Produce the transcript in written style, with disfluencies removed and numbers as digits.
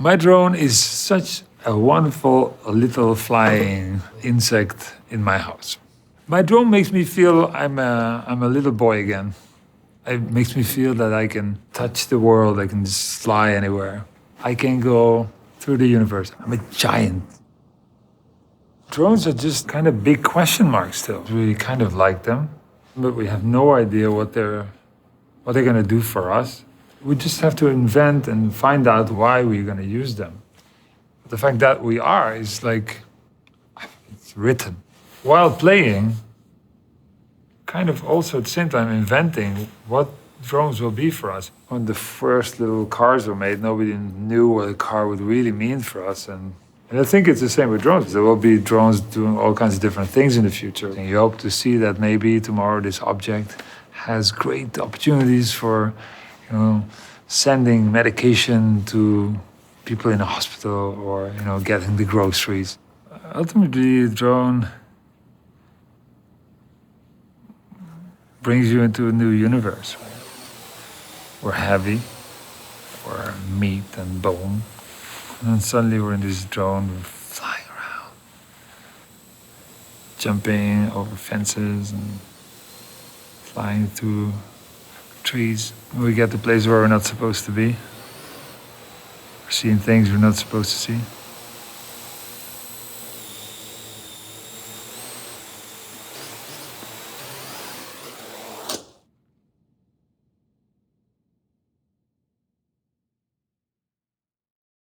My drone is such a wonderful little flying insect in my house. My drone makes me feel I'm a little boy again. It makes me feel that I can touch the world, I can just fly anywhere. I can go through the universe. I'm a giant. Drones are just kind of big question marks still. We kind of like them, but we have no idea what they're going to do for us. We just have to invent and find out why we're going to use them. The fact that we are is like, it's written. While playing, kind of also at the same time inventing what drones will be for us. When the first little cars were made, nobody knew what a car would really mean for us. And I think it's the same with drones. There will be drones doing all kinds of different things in the future. And you hope to see that maybe tomorrow this object has great opportunities for, sending medication to people in a hospital or, getting the groceries. Ultimately, a drone brings you into a new universe. We're heavy, we're meat and bone. And then suddenly we're in this drone, we're flying around, jumping over fences and flying through trees. We get to places where we're not supposed to be. We're seeing things we're not supposed to see.